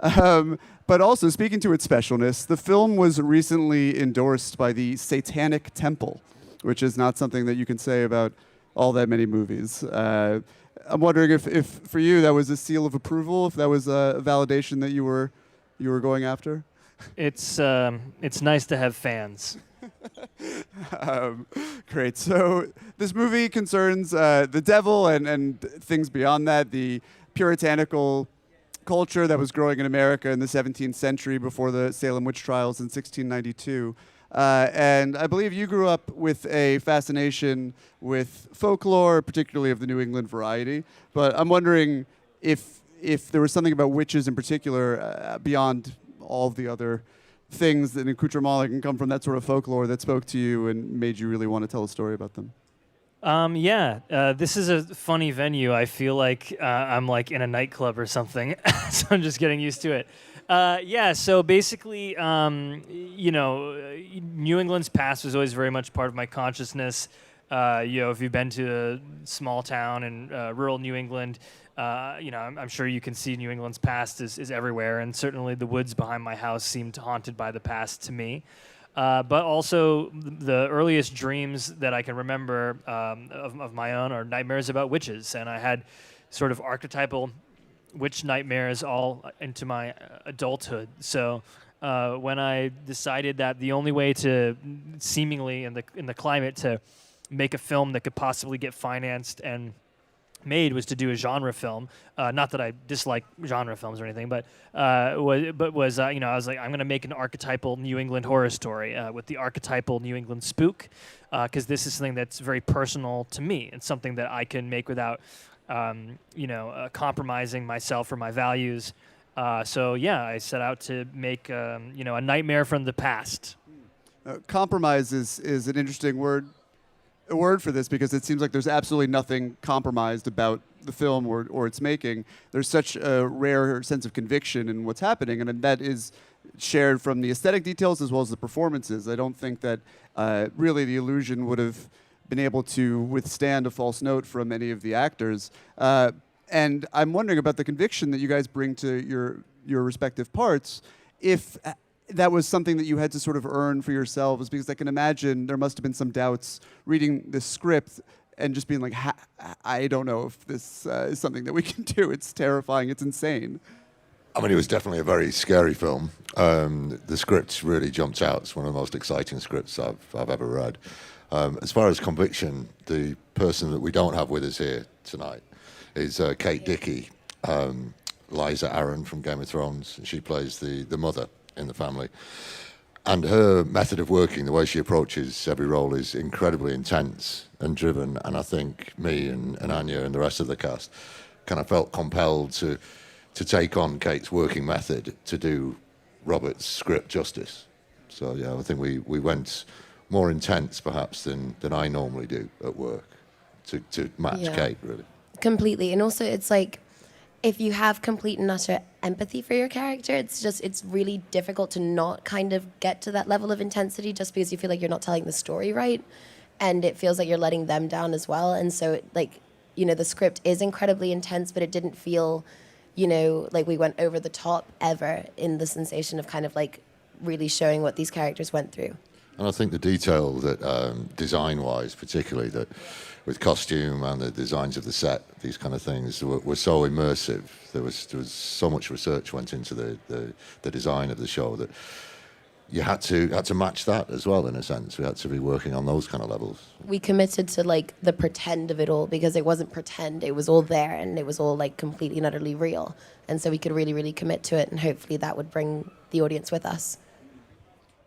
But also, speaking to its specialness, the film was recently endorsed by the Satanic Temple, which is not something that you can say about all that many movies. I'm wondering if for you that was a seal of approval, if that was a validation that you were going after. It's nice to have fans. Great. So this movie concerns the devil and things beyond that, the puritanical culture that was growing in America in the 17th century before the Salem witch trials in 1692. And I believe you grew up with a fascination with folklore, particularly of the New England variety. But I'm wondering if there was something about witches in particular beyond all of the other things that accoutrement that can come from that sort of folklore that spoke to you and made you really want to tell a story about them. This is a funny venue. I feel like I'm like in a nightclub or something, so I'm just getting used to it. So basically, New England's past was always very much part of my consciousness. If you've been to a small town in rural New England, I'm sure you can see New England's past is everywhere, and certainly the woods behind my house seemed haunted by the past to me. But also, the earliest dreams that I can remember of my own are nightmares about witches, and I had sort of archetypal witch nightmares all into my adulthood. So when I decided that the only way to, seemingly in the climate, to make a film that could possibly get financed and made was to do a genre film. Not that I dislike genre films or anything, but I was like, I'm going to make an archetypal New England horror story with the archetypal New England spook, because this is something that's very personal to me. It's something that I can make without, compromising myself or my values. I set out to make, a nightmare from the past. Compromise is an interesting word for this, because it seems like there's absolutely nothing compromised about the film or its making. There's such a rare sense of conviction in what's happening, and that is shared from the aesthetic details as well as the performances. I don't think that really the illusion would have been able to withstand a false note from any of the actors. And I'm wondering about the conviction that you guys bring to your respective parts, if that was something that you had to sort of earn for yourselves, because I can imagine there must have been some doubts reading the script and just being like, I don't know if this is something that we can do. It's terrifying. It's insane. I mean, it was definitely a very scary film. The script really jumped out. It's one of the most exciting scripts I've ever read. As far as conviction, the person that we don't have with us here tonight is Kate Dickie, Liza Aaron from Game of Thrones. She plays the mother in the family. And her method of working, the way she approaches every role, is incredibly intense and driven. And I think me and Anya and the rest of the cast kind of felt compelled to take on Kate's working method to do Robert's script justice. So yeah, I think we went more intense perhaps than I normally do at work to match Kate, really. Completely. And also it's like, if you have complete and utter empathy for your character, it's really difficult to not kind of get to that level of intensity, just because you feel like you're not telling the story right, and it feels like you're letting them down as well. And so the script is incredibly intense, but it didn't feel, like we went over the top ever in the sensation of kind of like really showing what these characters went through. And I think the detail that, design-wise, particularly, that with costume and the designs of the set, these kind of things were so immersive. There was so much research went into the design of the show that you had to match that as well, in a sense. We had to be working on those kind of levels. We committed to like the pretend of it all, because it wasn't pretend. It was all there, and it was all like completely and utterly real. And so we could really, really commit to it, and hopefully that would bring the audience with us.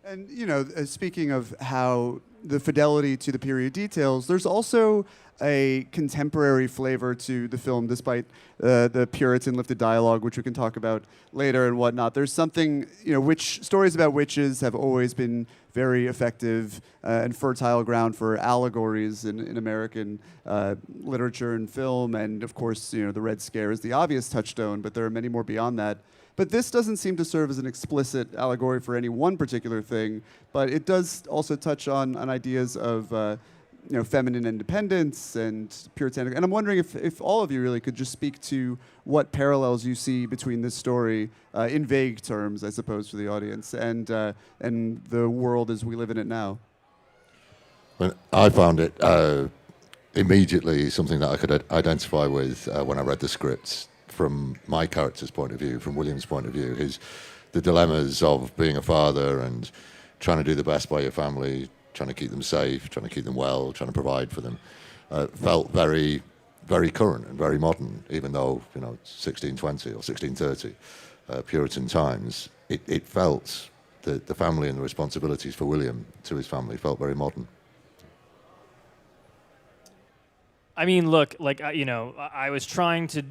And, speaking of how the fidelity to the period details, there's also a contemporary flavor to the film, despite the Puritan lifted dialogue, which we can talk about later and whatnot. There's something, stories about witches have always been very effective and fertile ground for allegories in American literature and film. And, of course, the Red Scare is the obvious touchstone, but there are many more beyond that. But this doesn't seem to serve as an explicit allegory for any one particular thing, but it does also touch on ideas of feminine independence and puritanical. And I'm wondering if all of you really could just speak to what parallels you see between this story, in vague terms, I suppose, for the audience, and the world as we live in it now. Well, I found it immediately something that I could identify with when I read the scripts from my character's point of view, from William's point of view, the dilemmas of being a father and trying to do the best by your family, trying to keep them safe, trying to keep them well, trying to provide for them, felt very, very current and very modern, even though, 1620 or 1630, Puritan times, it felt the family and the responsibilities for William to his family felt very modern. I mean, look, I was trying to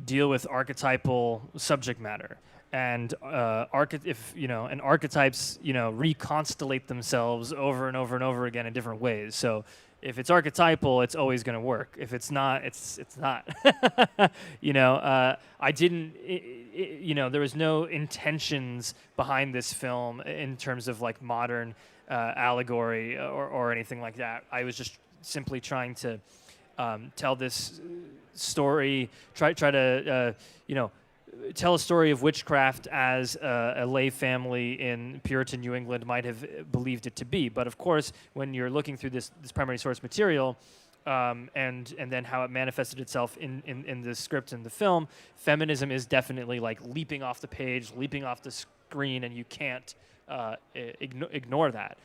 deal with archetypal subject matter. And archetypes, reconstellate themselves over and over and over again in different ways. So if it's archetypal, it's always going to work. If it's not, it's not. I didn't, there was no intentions behind this film in terms of like modern allegory or anything like that. I was just simply trying to tell this story, try to, tell a story of witchcraft as a lay family in Puritan New England might have believed it to be. But of course, when you're looking through this primary source material, and then how it manifested itself in the script and the film, feminism is definitely like leaping off the page, leaping off the screen, and you can't ignore that.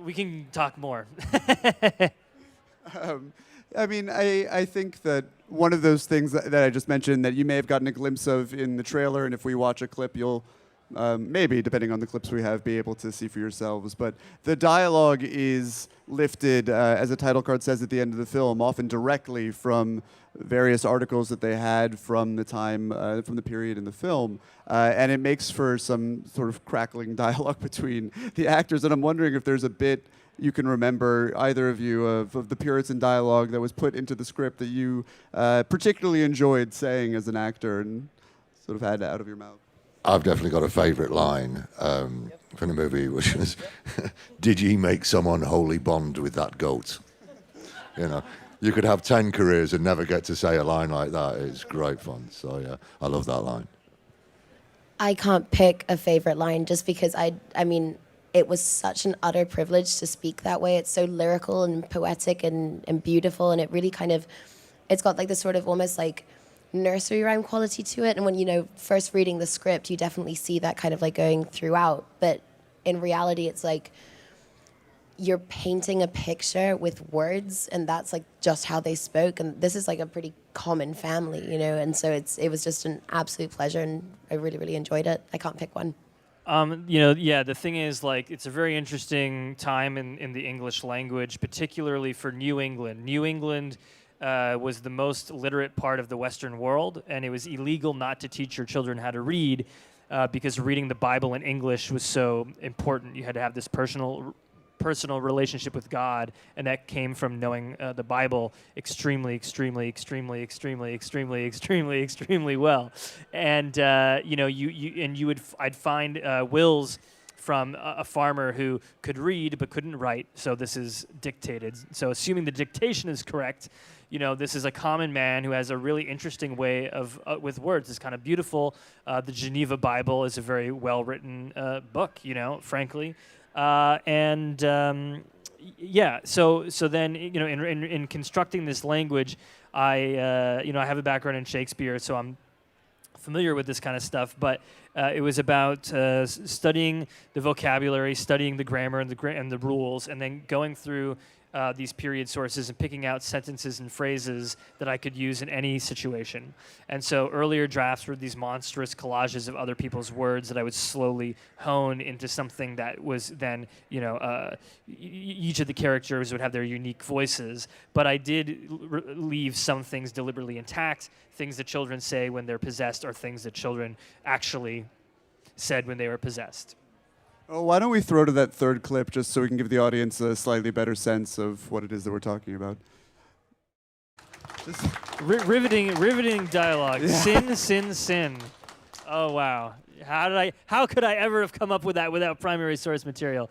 We can talk more. I think that one of those things that I just mentioned that you may have gotten a glimpse of in the trailer, and if we watch a clip, you'll maybe, depending on the clips we have, be able to see for yourselves. But the dialogue is lifted, as the title card says at the end of the film, often directly from various articles that they had from the time, from the period in the film. And it makes for some sort of crackling dialogue between the actors. And I'm wondering if there's a bit you can remember, either of you, of the Puritan dialogue that was put into the script that you particularly enjoyed saying as an actor and sort of had out of your mouth. I've definitely got a favourite line from the movie, which was, "Did ye make some unholy bond with that goat?" You could have 10 careers and never get to say a line like that. It's great fun. So, yeah, I love that line. I can't pick a favorite line just because it was such an utter privilege to speak that way. It's so lyrical and poetic and beautiful, and it really it's got like this sort of almost like nursery rhyme quality to it. And when, first reading the script, you definitely see that kind of like going throughout. But in reality, it's like you're painting a picture with words, and that's like just how they spoke. And this is like a pretty common family, and so it was just an absolute pleasure, and I really, really enjoyed it. I can't pick one. The thing is, like, it's a very interesting time in the English language, particularly for New England. New England was the most literate part of the Western world, and it was illegal not to teach your children how to read because reading the Bible in English was so important. You had to have this personal relationship with God, and that came from knowing the Bible extremely well. And I'd find wills from a farmer who could read but couldn't write, so this is dictated. So assuming the dictation is correct, this is a common man who has a really interesting way of with words. It's kind of beautiful. The Geneva Bible is a very well-written book, frankly. So then, in constructing this language, I have a background in Shakespeare, so I'm familiar with this kind of stuff, but it was about studying the vocabulary, studying the grammar and the rules, and then going through these period sources and picking out sentences and phrases that I could use in any situation. And so earlier drafts were these monstrous collages of other people's words that I would slowly hone into something that was then, each of the characters would have their unique voices. But I did leave some things deliberately intact. Things that children say when they're possessed are things that children actually said when they were possessed. Oh, why don't we throw to that third clip just so we can give the audience a slightly better sense of what it is that we're talking about. Just riveting dialogue. Yeah. Sin. Oh wow. How could I ever have come up with that without primary source material?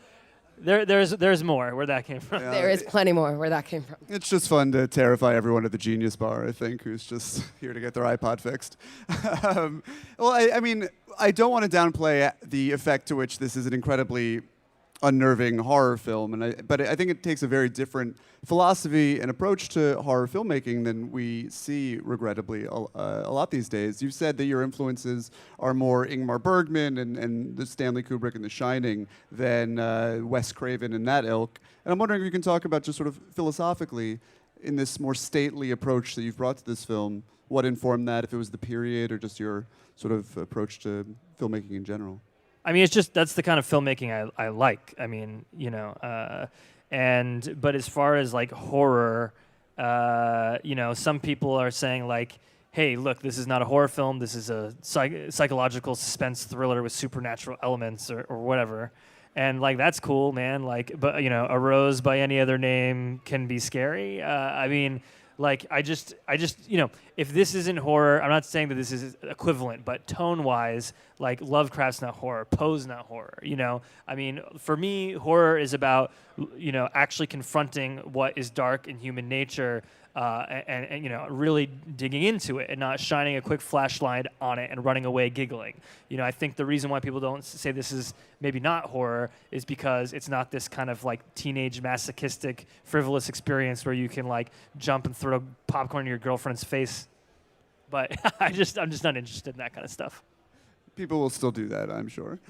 there's more where that came from. There is plenty more where that came from. It's just fun to terrify everyone at the Genius Bar, I think, who's just here to get their iPod fixed. Well, I mean, I don't want to downplay the effect to which this is an incredibly unnerving horror film, but I think it takes a very different philosophy and approach to horror filmmaking than we see, regrettably, a lot these days. You've said that your influences are more Ingmar Bergman and the Stanley Kubrick and The Shining than Wes Craven and that ilk. And I'm wondering if you can talk about just sort of philosophically, in this more stately approach that you've brought to this film, what informed that, if it was the period or just your sort of approach to filmmaking in general? I mean, it's just that's the kind of filmmaking I like. I mean, but as far as like horror, some people are saying like, hey, look, this is not a horror film. This is a psychological suspense thriller with supernatural elements or whatever. And like, that's cool, man. Like, but A Rose by Any Other Name can be scary. I mean, like, I just, if this isn't horror, I'm not saying that this is equivalent, but tone-wise, like, Lovecraft's not horror, Poe's not horror, I mean, for me, horror is about, actually confronting what is dark in human nature and really digging into it and not shining a quick flashlight on it and running away giggling. I think the reason why people don't say this is maybe not horror is because it's not this kind of like teenage masochistic frivolous experience where you can like jump and throw popcorn in your girlfriend's face. But I'm just not interested in that kind of stuff. People will still do that, I'm sure.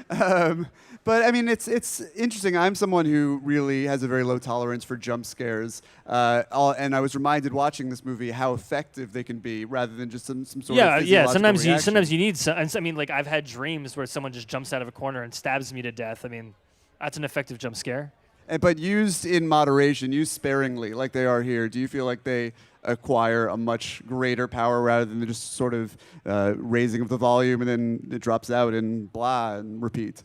But I mean, it's interesting. I'm someone who really has a very low tolerance for jump scares, and I was reminded watching this movie how effective they can be, rather than just some sort of physiological Sometimes you need some. I mean, like I've had dreams where someone just jumps out of a corner and stabs me to death. I mean, that's an effective jump scare. But used in moderation, used sparingly, like they are here. Do you feel like they acquire a much greater power rather than just sort of raising of the volume and then it drops out and blah and repeat?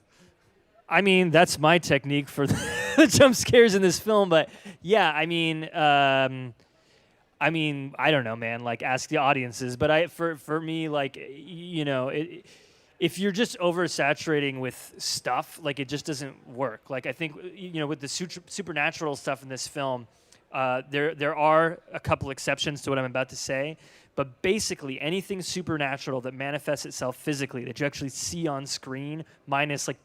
I mean, that's my technique for the jump scares in this film. But yeah, I mean, I don't know, man. Like, ask the audiences. But for me, like, if you're just oversaturating with stuff, like, it just doesn't work. Like, I think, with the supernatural stuff in this film, there are a couple exceptions to what I'm about to say, but basically anything supernatural that manifests itself physically, that you actually see on screen, minus like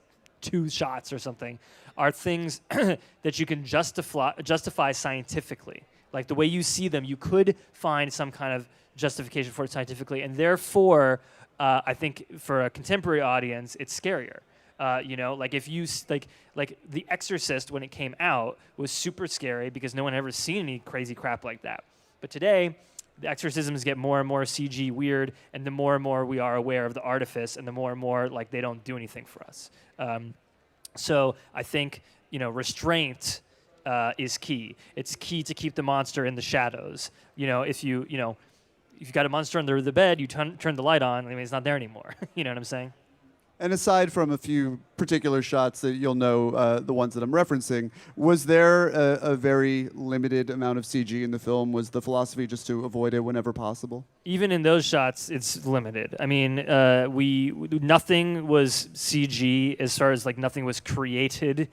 2 shots or something, are things that you can justify scientifically. Like the way you see them, you could find some kind of justification for it scientifically, and therefore, I think for a contemporary audience, it's scarier. Like if you like The Exorcist when it came out was super scary because no one had ever seen any crazy crap like that. But today, the exorcisms get more and more CG weird, and the more and more we are aware of the artifice, and the more and more like they don't do anything for us. So I think restraint is key. It's key to keep the monster in the shadows. If you've got a monster under the bed, you turn the light on. I mean, it's not there anymore. You know what I'm saying? And aside from a few particular shots that you'll know, the ones that I'm referencing, was there a very limited amount of CG in the film? Was the philosophy just to avoid it whenever possible? Even in those shots, it's limited. I mean, nothing was CG as far as like nothing was created.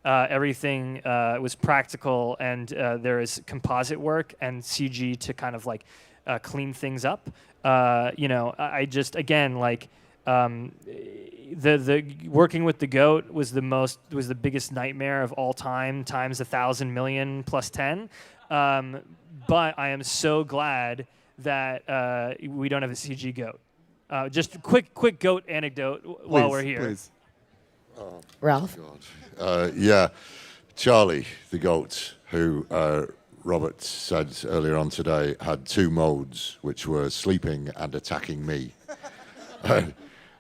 Everything was practical, and there is composite work and CG to kind of like clean things up. I just again like. The working with the goat was the biggest nightmare of all time times 1,000 million plus 10. But I am so glad that we don't have a CG goat. Just quick goat anecdote while we're here. Please. Ralph? Yeah, Charlie, the goat, who Robert said earlier on today, had 2 modes, which were sleeping and attacking me.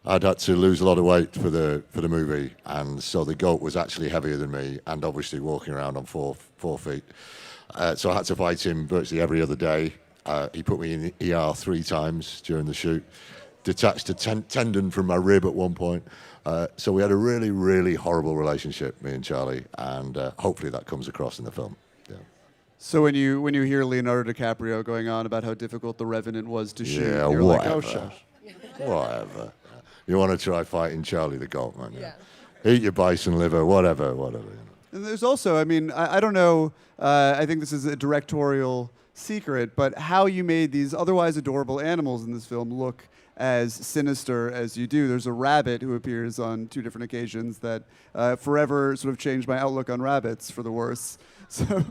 I'd had to lose a lot of weight for the movie, and so the goat was actually heavier than me, and obviously walking around on four feet. So I had to fight him virtually every other day. He put me in the ER 3 times during the shoot, detached a tendon from my rib at one point. So we had a really, really horrible relationship, me and Charlie, and hopefully that comes across in the film. Yeah. So when you hear Leonardo DiCaprio going on about how difficult The Revenant was to shoot, yeah, you're whatever. like, oh, shush. Whatever. You want to try fighting Charlie the goat, man? Yeah. Eat your bison liver, whatever. And there's also, I mean, I don't know, I think this is a directorial secret, but how you made these otherwise adorable animals in this film look as sinister as you do. There's a rabbit who appears on 2 different occasions that forever sort of changed my outlook on rabbits for the worse. So,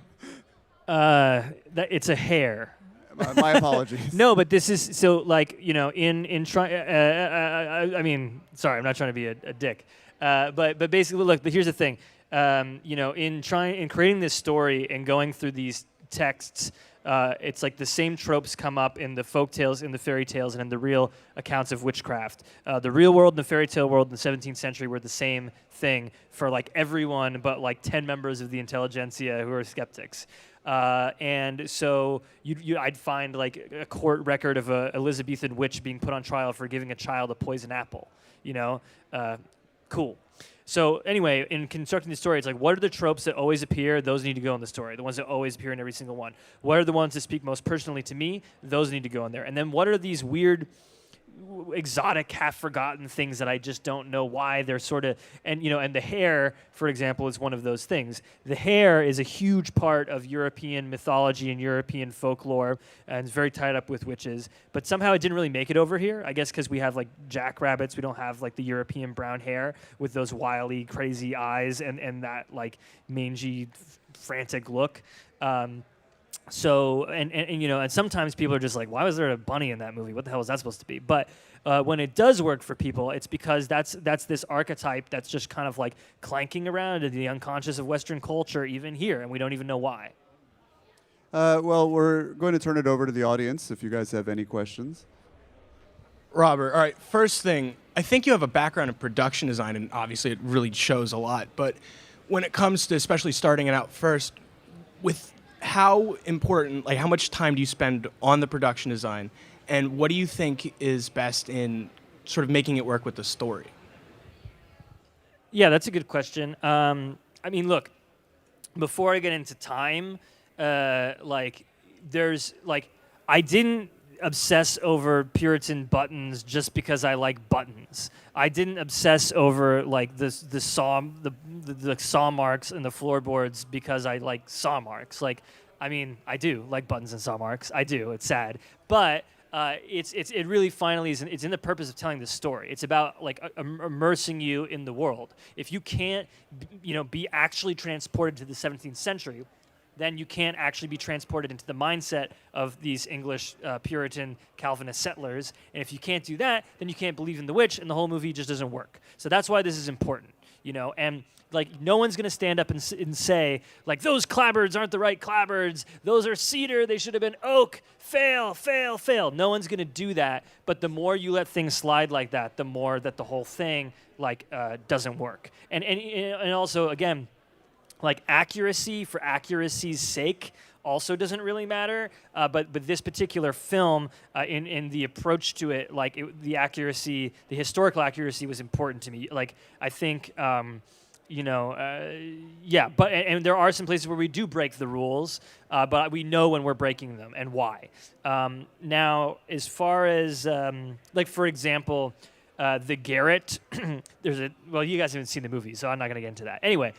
It's a hare. my apologies. No, but this is so like in trying. I mean, sorry, I'm not trying to be a dick, but basically, look. But here's the thing. In creating this story and going through these texts, it's like the same tropes come up in the folk tales, in the fairy tales, and in the real accounts of witchcraft. The real world and the fairy tale world in the 17th century were the same thing for like everyone but like 10 members of the intelligentsia who are skeptics. And so I'd find like a court record of a Elizabethan witch being put on trial for giving a child a poison apple. Cool. So anyway, in constructing the story, it's like, what are the tropes that always appear? Those need to go in the story. The ones that always appear in every single one. What are the ones that speak most personally to me? Those need to go in there. And then what are these weird, exotic, half-forgotten things that I just don't know why they're sort of, and the hare, for example, is one of those things. The hare is a huge part of European mythology and European folklore, and it's very tied up with witches, but somehow it didn't really make it over here, I guess because we have like jackrabbits, we don't have like the European brown hare with those wily, crazy eyes and that like mangy, frantic look. So and sometimes people are just like, why was there a bunny in that movie? What the hell was that supposed to be? But when it does work for people, it's because that's this archetype that's just kind of like clanking around in the unconscious of Western culture, even here, and we don't even know why. Well, we're going to turn it over to the audience if you guys have any questions. Robert, all right, first thing, I think you have a background in production design, and obviously it really shows a lot, but when it comes to especially starting it out first, with how important, like how much time do you spend on the production design, and what do you think is best in sort of making it work with the story? Yeah, that's a good question. I mean, look, before I get into time, I didn't obsess over Puritan buttons just because I like buttons. I didn't obsess over like the saw marks and the floorboards because I like saw marks. Like, I mean, I do like buttons and saw marks. I do. It's sad, but it really finally is. It's in the purpose of telling the story. It's about like immersing you in the world. If you can't, be actually transported to the 17th century, then you can't actually be transported into the mindset of these English Puritan Calvinist settlers. And if you can't do that, then you can't believe in the witch, and the whole movie just doesn't work. So that's why this is important, And like, no one's gonna stand up and say like, those clapboards aren't the right clapboards. Those are cedar. They should have been oak. Fail, fail, fail. No one's gonna do that. But the more you let things slide like that, the more that the whole thing doesn't work. And also again, like accuracy for accuracy's sake also doesn't really matter. But this particular film, in the approach to it, the accuracy, the historical accuracy was important to me. Like, I think, but there are some places where we do break the rules, but we know when we're breaking them and why. Now, as far as, for example, the garret, you guys haven't seen the movie, so I'm not going to get into that. Anyway,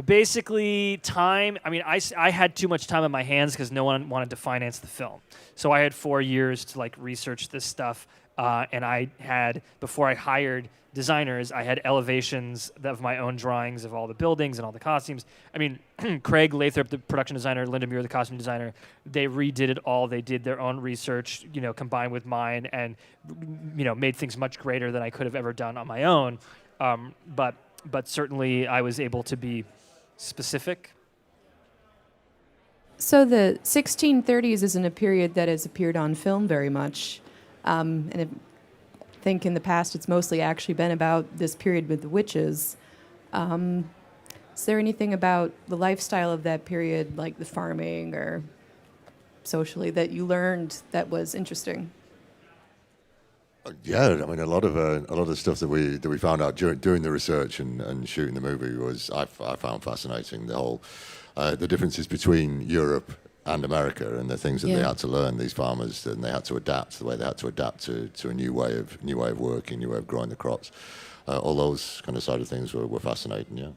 basically, time. I mean, I had too much time on my hands because no one wanted to finance the film. So I had 4 years to research this stuff, and I had, before I hired designers, I had elevations of my own drawings of all the buildings and all the costumes. I mean, Craig Lathrop, the production designer, Linda Muir, the costume designer, they redid it all. They did their own research, combined with mine, and made things much greater than I could have ever done on my own. But certainly, I was able to be specific. So the 1630s isn't a period that has appeared on film very much. And I think in the past it's mostly actually been about this period with the witches. Is there anything about the lifestyle of that period, like the farming or socially, that you learned that was interesting? Yeah, I mean, a lot of the stuff that we found out during the research and shooting the movie was I found fascinating. The whole the differences between Europe and America and the things that they had to learn. These farmers, and they had to adapt the way they had to adapt to a new way of working, new way of growing the crops. all those kind of side of things were fascinating. Yeah.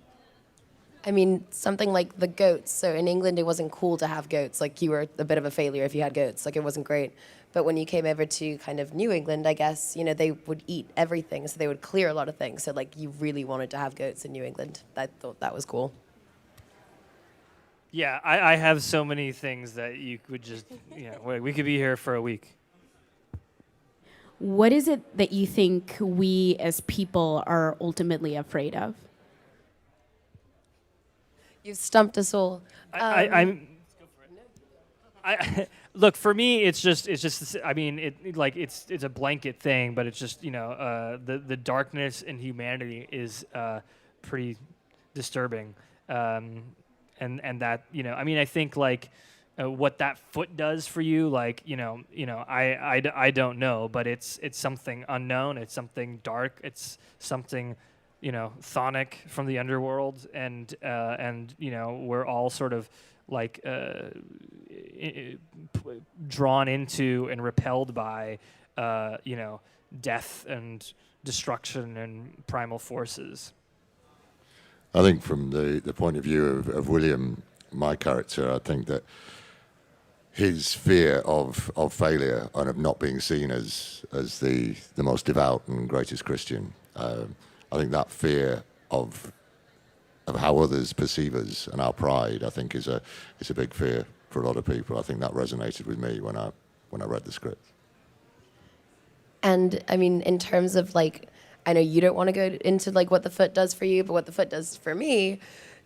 I mean, something like the goats. So in England, it wasn't cool to have goats. Like, you were a bit of a failure if you had goats. Like, it wasn't great. But when you came over to kind of New England, I guess, you know, they would eat everything. So they would clear a lot of things. So, like, you really wanted to have goats in New England. I thought that was cool. Yeah, I have so many things that you could just, we could be here for a week. What is it that you think we as people are ultimately afraid of? You've stumped us all. Look, for me, it's just. I mean, it's a blanket thing, but it's just the darkness in humanity is pretty disturbing, and that I mean, I think like what that foot does for you, like I don't know, but it's something unknown. It's something dark. It's something chthonic from the underworld, and we're all sort of like drawn into and repelled by death and destruction and primal forces. I think from the point of view of William, my character, I think that his fear of failure and of not being seen as the most devout and greatest Christian, I think that fear of how others perceive us and our pride, I think is a big fear for a lot of people. I think that resonated with me when I read the script. And I mean, in terms of like, I know you don't want to go into like what the foot does for you, but what the foot does for me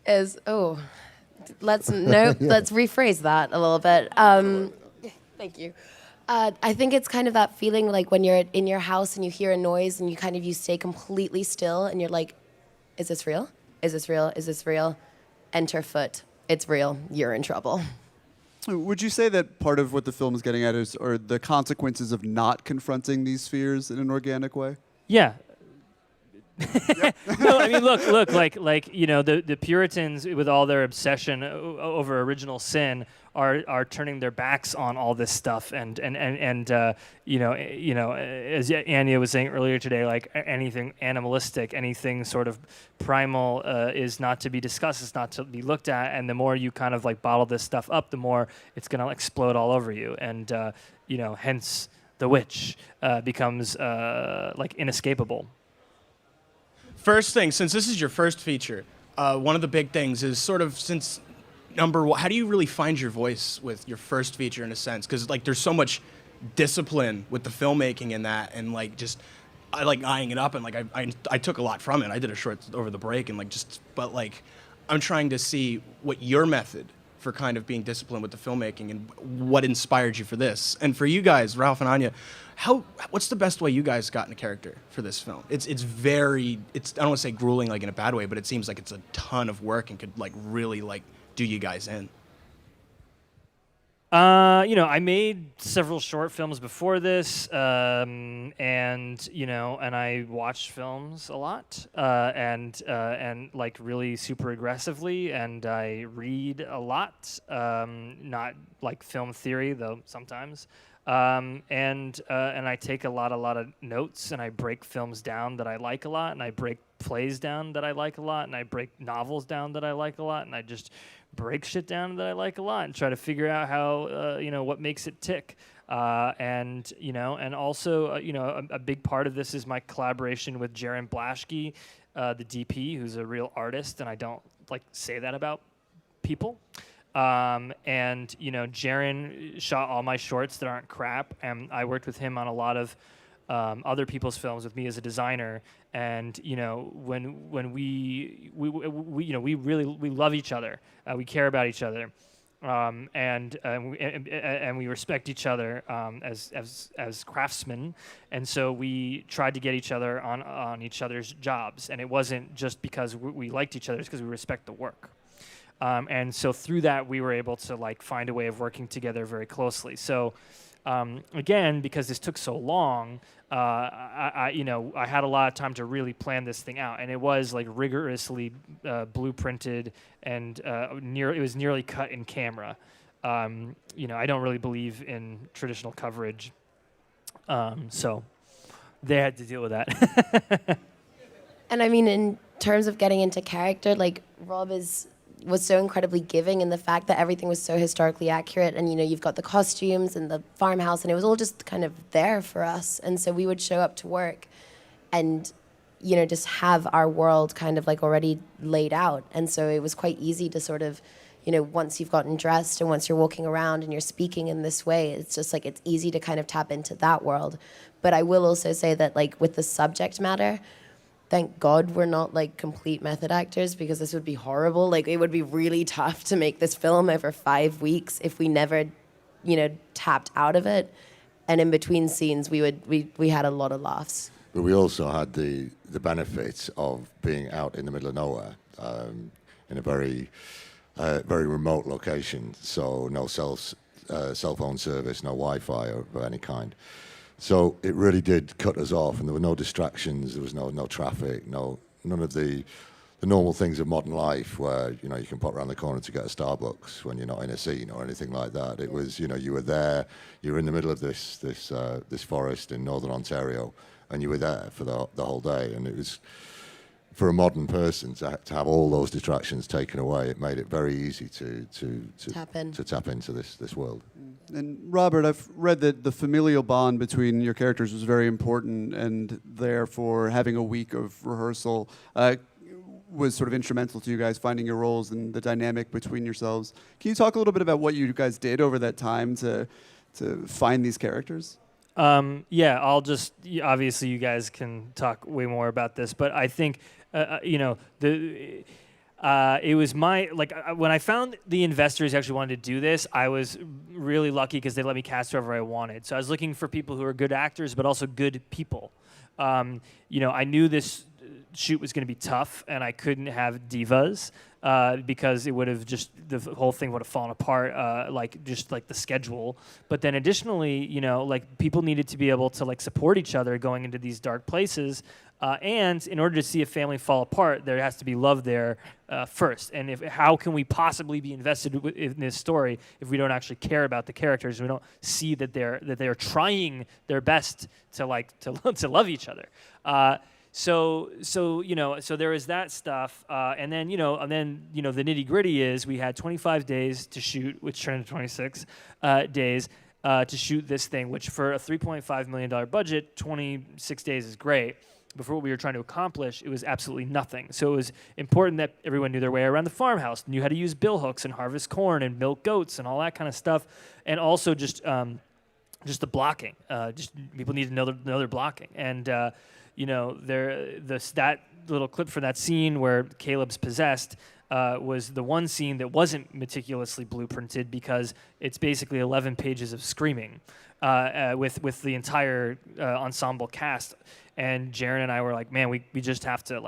is, let's rephrase that a little bit. Thank you. I think it's kind of that feeling like when you're in your house and you hear a noise and you stay completely still and you're like, is this real? Is this real? Is this real? Enter foot. It's real. You're in trouble. Would you say that part of what the film is getting at are the consequences of not confronting these fears in an organic way? Yeah. No, I mean, look, like the Puritans, with all their obsession over original sin, are turning their backs on all this stuff, and as Anya was saying earlier today, like anything animalistic, anything sort of primal is not to be discussed, it's not to be looked at, and the more you kind of like bottle this stuff up, the more it's gonna explode all over you, and hence the witch becomes like inescapable. First thing, since this is your first feature, one of the big things is sort of how do you really find your voice with your first feature in a sense? Because like there's so much discipline with the filmmaking in that, and like just I like eyeing it up, and like I took a lot from it. I did a short over the break, and but I'm trying to see what your method for kind of being disciplined with the filmmaking and what inspired you for this. And for you guys, Ralph and Anya, what's the best way you guys got in a character for this film? It's I don't want to say grueling like in a bad way, but it seems like it's a ton of work and could like really like do you guys in. I made several short films before this, and I watched films a lot, and like really super aggressively, and I read a lot, not like film theory though sometimes, and I take a lot of notes, and I break films down that I like a lot, and I break plays down that I like a lot, and I break novels down that I like a lot, and I just break shit down that I like a lot and try to figure out how what makes it tick, and also a big part of this is my collaboration with Jaron Blaschke, the DP, who's a real artist, and I don't like say that about people. And Jaron shot all my shorts that aren't crap, and I worked with him on a lot of other people's films with me as a designer. And when we love each other, we care about each other, and we respect each other as craftsmen. And so we tried to get each other on each other's jobs, and it wasn't just because we liked each other; it's because we respect the work. And so through that, we were able to like find a way of working together very closely. So. Again, because this took so long, I had a lot of time to really plan this thing out, and it was like rigorously blueprinted, and it was nearly cut in camera. I don't really believe in traditional coverage, so they had to deal with that. And I mean, in terms of getting into character, like Rob was so incredibly giving in the fact that everything was so historically accurate, and you've got the costumes and the farmhouse, and it was all just kind of there for us. And so we would show up to work, and just have our world kind of like already laid out. And so it was quite easy to sort of, once you've gotten dressed and once you're walking around and you're speaking in this way, it's just like it's easy to kind of tap into that world. But I will also say that like with the subject matter, thank God we're not like complete method actors, because this would be horrible. Like it would be really tough to make this film over 5 weeks if we never, tapped out of it. And in between scenes, we had a lot of laughs. But we also had the benefit of being out in the middle of nowhere, in a very remote location. So no cell phone service, no Wi-Fi of any kind. So it really did cut us off, and there were no distractions. There was no traffic, none of the normal things of modern life where you can pop around the corner to get a Starbucks when you're not in a scene or anything like that. It was you were there, you were in the middle of this forest in northern Ontario, and you were there for the whole day. And it was, for a modern person to have all those distractions taken away, it made it very easy to tap into this world. And Robert, I've read that the familial bond between your characters was very important, and therefore having a week of rehearsal was sort of instrumental to you guys finding your roles and the dynamic between yourselves. Can you talk a little bit about what you guys did over that time to find these characters? Yeah, I'll just, obviously you guys can talk way more about this, but I think, it was when I found the investors actually wanted to do this, I was really lucky because they let me cast whoever I wanted. So I was looking for people who are good actors, but also good people. I knew this shoot was going to be tough, and I couldn't have divas because it would have the whole thing would have fallen apart, like the schedule. But then additionally, people needed to be able to like support each other going into these dark places. And in order to see a family fall apart, there has to be love there first. And how can we possibly be invested in this story if we don't actually care about the characters? We don't see that they're trying their best to love each other. So there was that stuff, and then the nitty gritty is we had 25 days to shoot, which turned into 26 days to shoot this thing, which for a $3.5 million budget, 26 days is great. But for what we were trying to accomplish, it was absolutely nothing. So it was important that everyone knew their way around the farmhouse, knew how to use bill hooks and harvest corn and milk goats and all that kind of stuff, and also just the blocking. Just people need to know their blocking, and that little clip for that scene where Caleb's possessed was the one scene that wasn't meticulously blueprinted because it's basically 11 pages of screaming with the entire ensemble cast. And Jaron and I were like, man, we just have to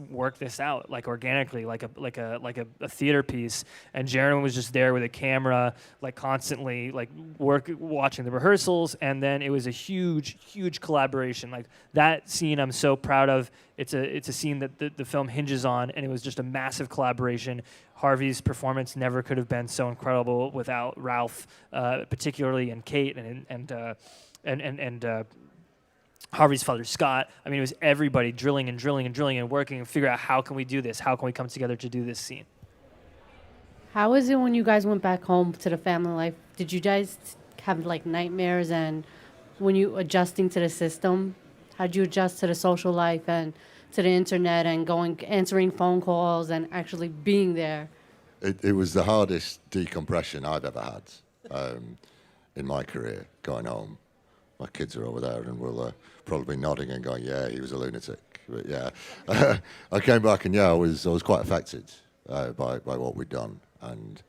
work this out organically, like a theater piece. And Jaron was just there with a camera, constantly watching the rehearsals. And then it was a huge collaboration. That scene I'm so proud of. It's a scene that the film hinges on, and it was just a massive collaboration. Harvey's performance never could have been so incredible without Ralph, particularly, and Kate and Harvey's father, Scott. I mean, it was everybody drilling and working and figure out how can we do this? How can we come together to do this scene? How is it when you guys went back home to the family life? Did you guys have nightmares, and when you adjusting to the system, how'd you adjust to the social life and to the internet and answering phone calls and actually being there? It was the hardest decompression I've ever had in my career, going home. My kids are over there and will probably nodding and going, yeah, he was a lunatic. But yeah, I came back and I was quite affected by what we'd done. And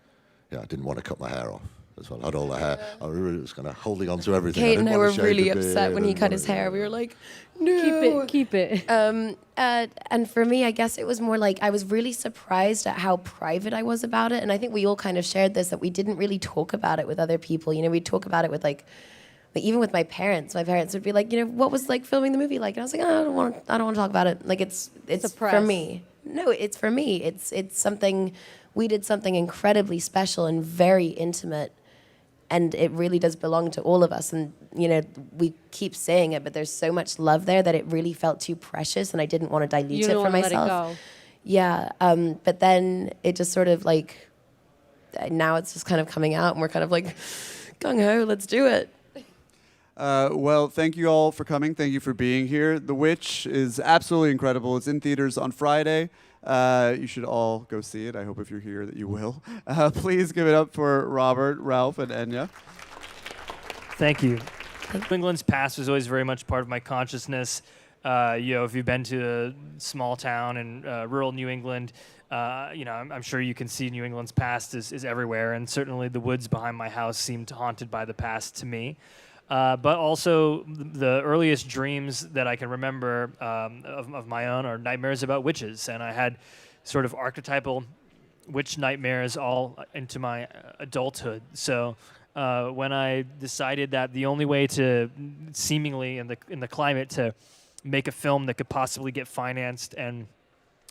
I didn't want to cut my hair off as well. I had all the hair. I really was kind of holding on to everything. Kate and I were really upset when he cut his hair. We were like, no. Keep it. And for me, I guess it was more I was really surprised at how private I was about it. And I think we all kind of shared this, that we didn't really talk about it with other people. We'd talk about it with even with my parents would be like, what was filming the movie like? And I was like, I don't want to talk about it. It's for me. No, it's for me. It's something, we did something incredibly special and very intimate. And it really does belong to all of us. And, you know, we keep saying it, but there's so much love there that it really felt too precious, and I didn't want to dilute You it don't for want to let myself. it go. Yeah. But then it just sort of like, now it's just kind of coming out, and we're kind of like, gung ho, let's do it. Well, thank you all for coming. Thank you for being here. The Witch is absolutely incredible. It's in theaters on Friday. You should all go see it. I hope if you're here that you will. Please give it up for Robert, Ralph, and Anya. Thank you. New England's past was always very much part of my consciousness. If you've been to a small town in rural New England, I'm sure you can see New England's past is everywhere, and certainly the woods behind my house seemed haunted by the past to me. But also the earliest dreams that I can remember of my own are nightmares about witches, and I had sort of archetypal witch nightmares all into my adulthood. So when I decided that the only way to seemingly in the climate to make a film that could possibly get financed and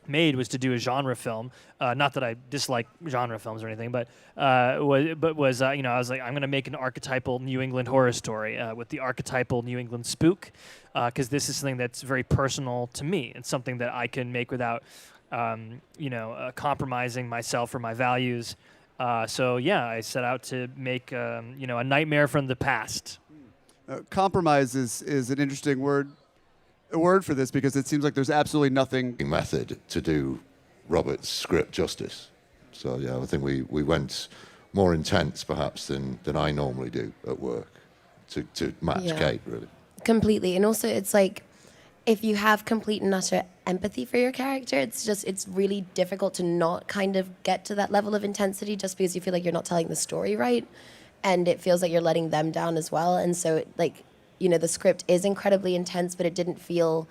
made was to do a genre film. Not that I dislike genre films or anything, but I was like, I'm going to make an archetypal New England horror story with the archetypal New England spook, because this is something that's very personal to me. It's something that I can make without, compromising myself or my values. So I set out to make, a nightmare from the past. Compromise is an interesting word for this because it seems like there's absolutely nothing method to do Robert's script justice. So I think we went more intense perhaps than I normally do at work to match Kate, really. Completely. And also it's like, if you have complete and utter empathy for your character, it's really difficult to not kind of get to that level of intensity just because you feel like you're not telling the story right. And it feels like you're letting them down as well. And so the script is incredibly intense, but it didn't feel,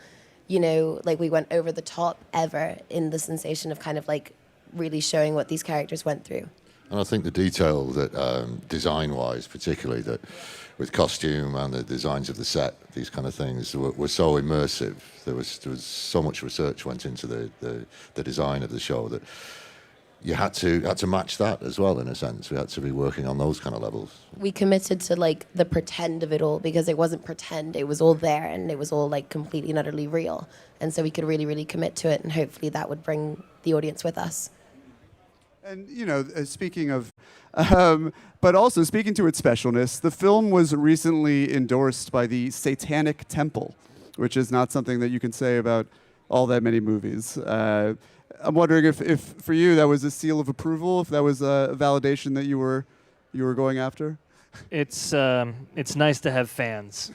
like we went over the top ever in the sensation of kind of like really showing what these characters went through. And I think the detail that, design-wise, particularly that with costume and the designs of the set, these kind of things were so immersive. There was so much research went into the design of the show that you had to match that as well, in a sense. We had to be working on those kind of levels. We committed to like the pretend of it all because it wasn't pretend. It was all there and it was all like completely and utterly real. And so we could really, really commit to it, and hopefully that would bring the audience with us. And, speaking of, but also speaking to its specialness, the film was recently endorsed by the Satanic Temple, which is not something that you can say about all that many movies. I'm wondering if for you that was a seal of approval, if that was a validation that you were going after? It's nice to have fans.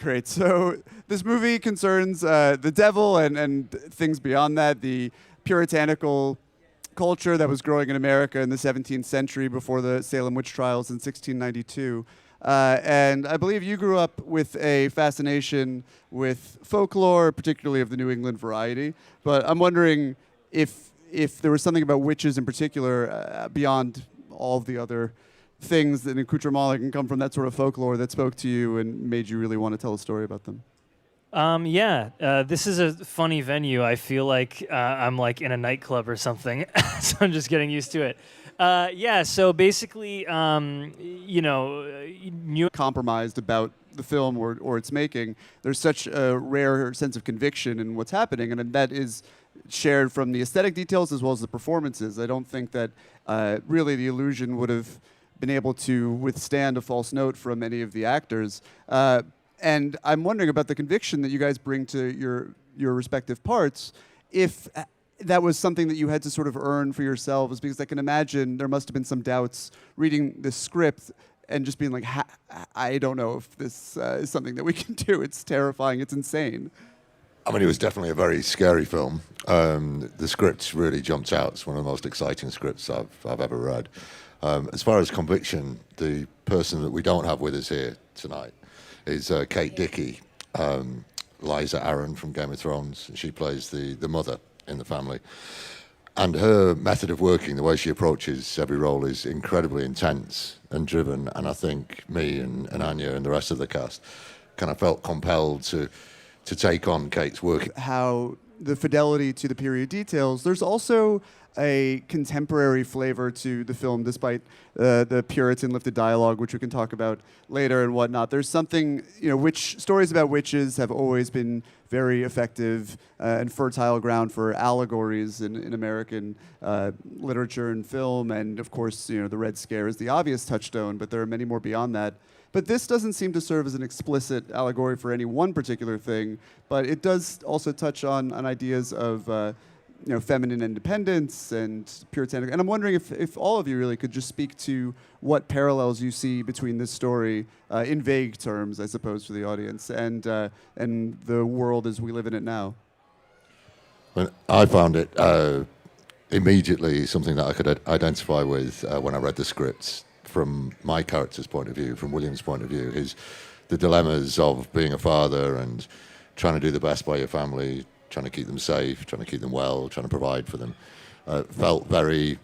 Great. So this movie concerns the devil and things beyond that, the puritanical culture that was growing in America in the 17th century before the Salem witch trials in 1692. And I believe you grew up with a fascination with folklore, particularly of the New England variety. But I'm wondering if there was something about witches in particular, beyond all of the other things that accoutrement that can come from that sort of folklore, that spoke to you and made you really want to tell a story about them. This is a funny venue. I feel like I'm like in a nightclub or something, so I'm just getting used to it. So basically, compromised about the film or its making. There's such a rare sense of conviction in what's happening, and that is shared from the aesthetic details as well as the performances. I don't think that really the illusion would have been able to withstand a false note from any of the actors. And I'm wondering about the conviction that you guys bring to your respective parts, if that was something that you had to sort of earn for yourselves, because I can imagine there must have been some doubts reading the script and just being like, I don't know if this is something that we can do. It's terrifying. It's insane. I mean, it was definitely a very scary film. The script really jumped out. It's one of the most exciting scripts I've ever read. As far as conviction, the person that we don't have with us here tonight is Kate Dickie, Liza Aaron from Game of Thrones. She plays the mother in the family. And her method of working, the way she approaches every role, is incredibly intense and driven. And I think me and Anya and the rest of the cast kind of felt compelled to take on Kate's work. How the fidelity to the period details, there's also a contemporary flavor to the film, despite the Puritan lifted dialogue, which we can talk about later and whatnot. There's something, stories about witches have always been very effective and fertile ground for allegories in American literature and film. And of course, the Red Scare is the obvious touchstone, but there are many more beyond that. But this doesn't seem to serve as an explicit allegory for any one particular thing, but it does also touch on ideas of feminine independence and puritanical. And I'm wondering if all of you really could just speak to what parallels you see between this story, in vague terms, I suppose, for the audience, and the world as we live in it now. Well, I found it immediately something that I could identify with when I read the scripts. From my character's point of view, from William's point of view, is the dilemmas of being a father and trying to do the best by your family, trying to keep them safe, trying to keep them well, trying to provide for them. Felt very